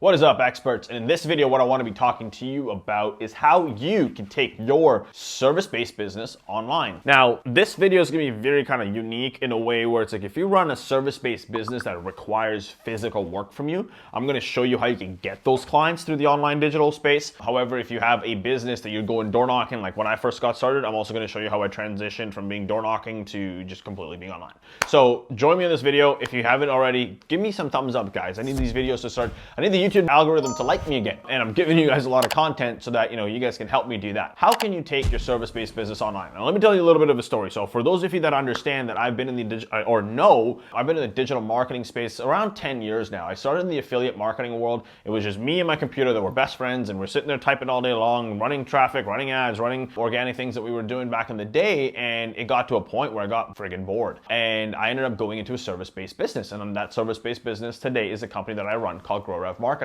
What is up, experts? And in this video, what I want to be talking to you about is how you can take your service-based business online. Now, this video is going to be very kind of unique in a way where it's like if you run a service-based business that requires physical work from you, I'm going to show you how you can get those clients through the online digital space. However, if you have a business that you're going door knocking, like when I first got started, I'm also going to show you how I transitioned from being door knocking to just completely being online. So join me in this video. If you haven't already, give me some thumbs up, guys. I need these videos to start. I need the YouTube algorithm to like me again, and I'm giving you guys a lot of content so that you guys can help me do that. How can you take your service-based business online? Now let me tell you a little bit of a story. So for those of you that understand that I've been in the I've been in the digital marketing space around 10 years now. I started in the affiliate marketing world. It was just me and my computer that were best friends, and we're sitting there typing all day long, running traffic, running ads, running organic things that we were doing back in the day, and it got to a point where I got friggin' bored, and I ended up going into a service-based business. And that service-based business today is a company that I run called GrowRev Marketing.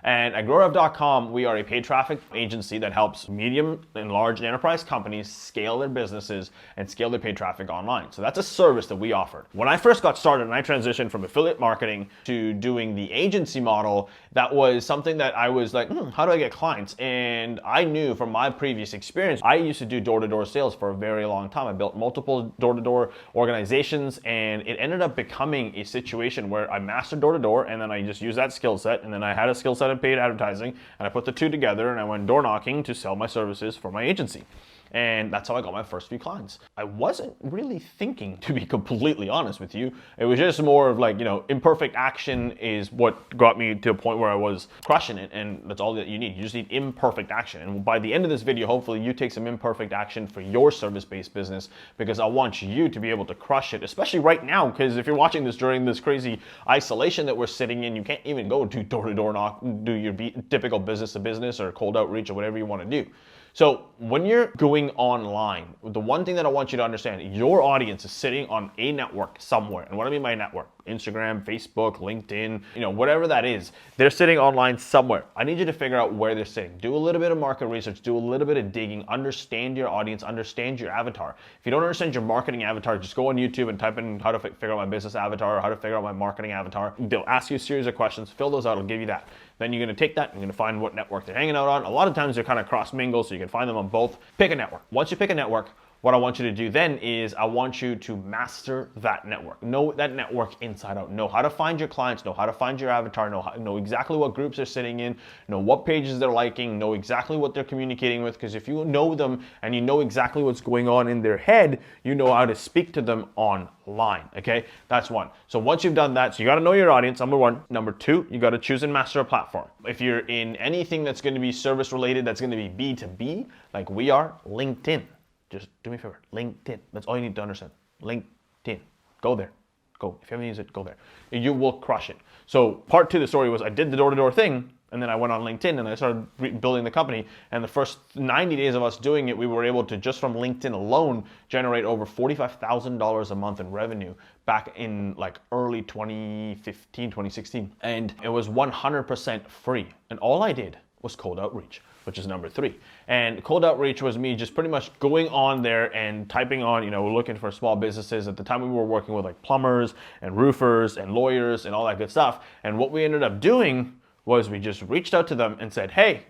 And at growrev.com, we are a paid traffic agency that helps medium and large enterprise companies scale their businesses and scale their paid traffic online. So that's a service that we offer. When I first got started and I transitioned from affiliate marketing to doing the agency model, that was something that I was like, how do I get clients? And I knew from my previous experience, I used to do door-to-door sales for a very long time. I built multiple door-to-door organizations, and it ended up becoming a situation where I mastered door-to-door, and then I just used that skill set, and then I had a skill set of paid advertising, and I put the two together, and I went door knocking to sell my services for my agency. And that's how I got my first few clients. I wasn't really thinking, to be completely honest with you. It was just more of like, imperfect action is what got me to a point where I was crushing it, and that's all that you need. You just need imperfect action. And by the end of this video, hopefully you take some imperfect action for your service-based business, because I want you to be able to crush it, especially right now, because if you're watching this during this crazy isolation that we're sitting in, you can't even go to door-to-door knock, do your typical business-to-business or cold outreach or whatever you want to do. So when you're going online, the one thing that I want you to understand, your audience is sitting on a network somewhere. And what I mean by network, Instagram, Facebook, LinkedIn, whatever that is, they're sitting online somewhere. I need you to figure out where they're sitting. Do a little bit of market research, do a little bit of digging, understand your audience, understand your avatar. If you don't understand your marketing avatar, just go on YouTube and type in how to figure out my business avatar or how to figure out my marketing avatar. They'll ask you a series of questions, fill those out, I'll give you that. Then you're going to take that, you're going to find what network they're hanging out on. A lot of times they're kind of cross-mingle, so you can find them on both. Pick a network. Once you pick a network, what I want you to do then is I want you to master that network. Know that network inside out. Know how to find your clients, know how to find your avatar, know exactly what groups they're sitting in, know what pages they're liking, know exactly what they're communicating with, because if you know them and you know exactly what's going on in their head, you know how to speak to them online, okay? That's one. So once you've done that, so you got to know your audience, number one. Number two, you got to choose and master a platform. If you're in anything that's going to be service related, that's going to be B2B, like we are, LinkedIn. Just do me a favor, LinkedIn. That's all you need to understand. LinkedIn. Go there. Go. If you haven't used it, go there. You will crush it. So part two of the story was I did the door-to-door thing, and then I went on LinkedIn and I started building the company. And the first 90 days of us doing it, we were able to, just from LinkedIn alone, generate over $45,000 a month in revenue back in like early 2015, 2016. And it was 100% free. And all I did was cold outreach, which is number three. And cold outreach was me just pretty much going on there and typing on, looking for small businesses. At the time we were working with like plumbers and roofers and lawyers and all that good stuff. And what we ended up doing was we just reached out to them and said, hey,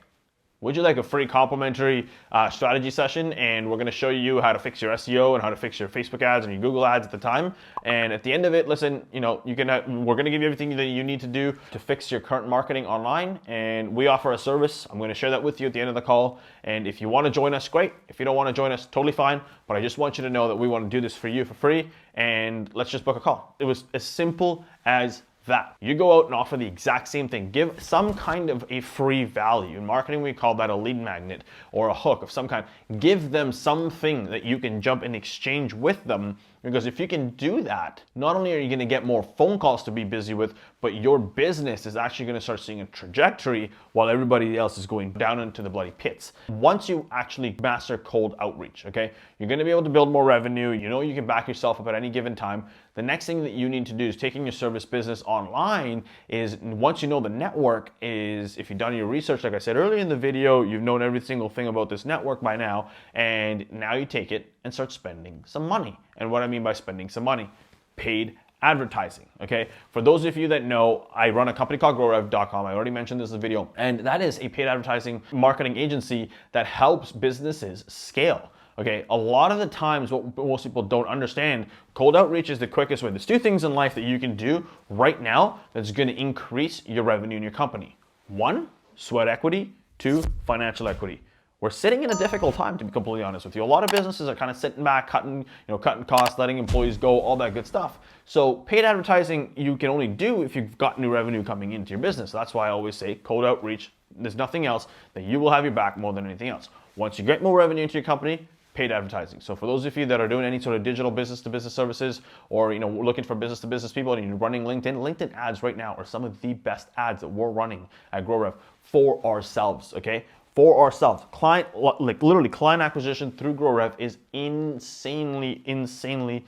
would you like a free complimentary strategy session? And we're going to show you how to fix your SEO and how to fix your Facebook ads and your Google ads at the time. And at the end of it, listen, we're going to give you everything that you need to do to fix your current marketing online. And we offer a service. I'm going to share that with you at the end of the call. And if you want to join us, great. If you don't want to join us, totally fine. But I just want you to know that we want to do this for you for free. And let's just book a call. It was as simple as that. You go out and offer the exact same thing. Give some kind of a free value. In marketing, we call that a lead magnet or a hook of some kind. Give them something that you can jump in exchange with them, because if you can do that, not only are you going to get more phone calls to be busy with, but your business is actually going to start seeing a trajectory while everybody else is going down into the bloody pits. Once you actually master cold outreach, okay, you're going to be able to build more revenue. You can back yourself up at any given time. The next thing that you need to do is taking your service business online is, once you know the network is, if you've done your research, like I said earlier in the video, you've known every single thing about this network by now, and now you take it and start spending some money. And what I mean by spending some money, paid advertising, okay? For those of you that know, I run a company called growrev.com. I already mentioned this in the video, and that is a paid advertising marketing agency that helps businesses scale. Okay, a lot of the times what most people don't understand, cold outreach is the quickest way. There's two things in life that you can do right now that's going to increase your revenue in your company. One, sweat equity. Two, financial equity. We're sitting in a difficult time, to be completely honest with you. A lot of businesses are kind of sitting back, cutting costs, letting employees go, all that good stuff. So paid advertising you can only do if you've got new revenue coming into your business. That's why I always say cold outreach. There's nothing else that you will have your back more than anything else. Once you get more revenue into your company, paid advertising. So for those of you that are doing any sort of digital business to business services, or looking for business to business people and you're running LinkedIn ads right now are some of the best ads that we're running at GrowRev for ourselves, okay? For ourselves. Literally client acquisition through GrowRev is insanely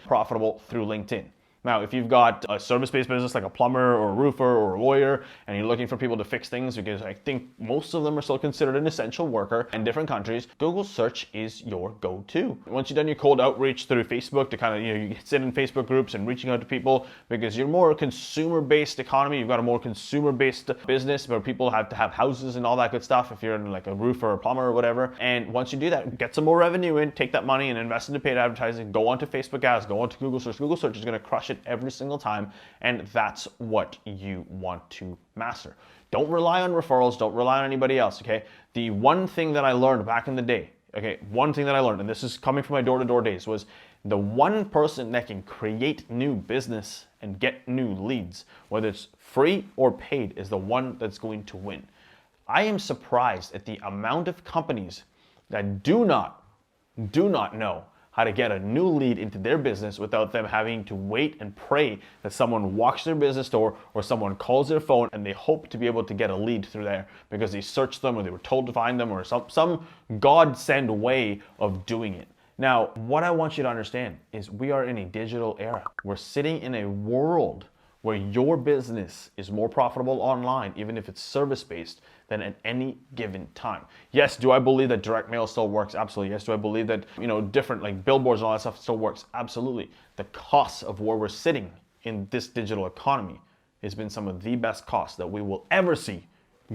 profitable through LinkedIn. Now, if you've got a service-based business like a plumber or a roofer or a lawyer, and you're looking for people to fix things, because I think most of them are still considered an essential worker in different countries, Google search is your go-to. Once you've done your cold outreach through Facebook to kind of, you sit in Facebook groups and reaching out to people, because you're more a consumer-based economy, you've got a more consumer-based business where people have to have houses and all that good stuff if you're in like a roofer or a plumber or whatever. And once you do that, get some more revenue in, take that money and invest into paid advertising, go onto Facebook ads, go onto Google search. Google search is going to crush it every single time, and that's what you want to master. Don't rely on referrals, don't rely on anybody else, okay? The one thing that I learned back in the day, okay, one thing that I learned, and this is coming from my door-to-door days, was the one person that can create new business and get new leads, whether it's free or paid, is the one that's going to win. I am surprised at the amount of companies that do not know how to get a new lead into their business without them having to wait and pray that someone walks their business door or someone calls their phone and they hope to be able to get a lead through there because they searched them or they were told to find them or some godsend way of doing it. Now, what I want you to understand is we are in a digital era. We're sitting in a world where your business is more profitable online, even if it's service-based, than at any given time. Yes, do I believe that direct mail still works? Absolutely. Yes, do I believe that, different like billboards and all that stuff still works? Absolutely. The costs of where we're sitting in this digital economy has been some of the best costs that we will ever see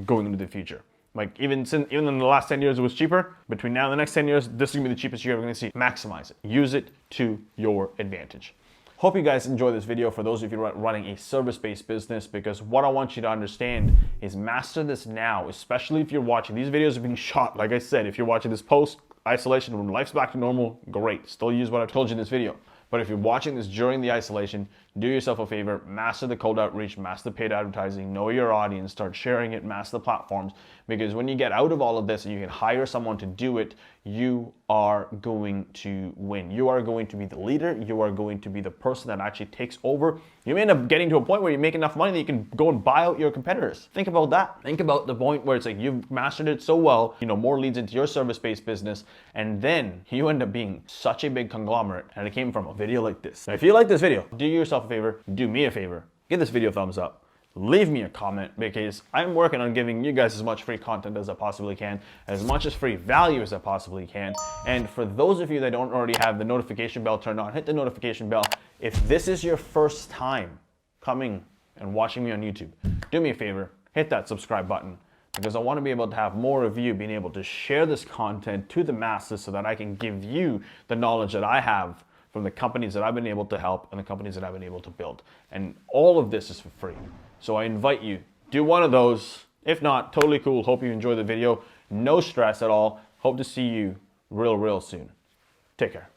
going into the future. Like even in the last 10 years it was cheaper, between now and the next 10 years, this is gonna be the cheapest you're ever gonna see. Maximize it. Use it to your advantage. Hope you guys enjoy this video for those of you running a service-based business, because what I want you to understand is master this now, especially if you're watching. These videos are being shot, like I said, if you're watching this post-isolation when life's back to normal, great. Still use what I've told you in this video. But if you're watching this during the isolation, do yourself a favor, master the cold outreach, master paid advertising, know your audience, start sharing it, master the platforms, because when you get out of all of this and you can hire someone to do it, you are going to win. You are going to be the leader. You are going to be the person that actually takes over. You may end up getting to a point where you make enough money that you can go and buy out your competitors. Think about that. Think about the point where it's like you've mastered it so well, more leads into your service-based business, and then you end up being such a big conglomerate, and it came from a video like this. Now, if you like this video, do yourself a favor, do me a favor, give this video a thumbs up. Leave me a comment, because I'm working on giving you guys as much free content as I possibly can, as much as free value as I possibly can. And for those of you that don't already have the notification bell turned on, hit the notification bell. If this is your first time coming and watching me on YouTube, do me a favor, hit that subscribe button, because I want to be able to have more of you being able to share this content to the masses so that I can give you the knowledge that I have from the companies that I've been able to help and the companies that I've been able to build. And all of this is for free. So I invite you, do one of those. If not, totally cool. Hope you enjoy the video. No stress at all. Hope to see you real soon. Take care.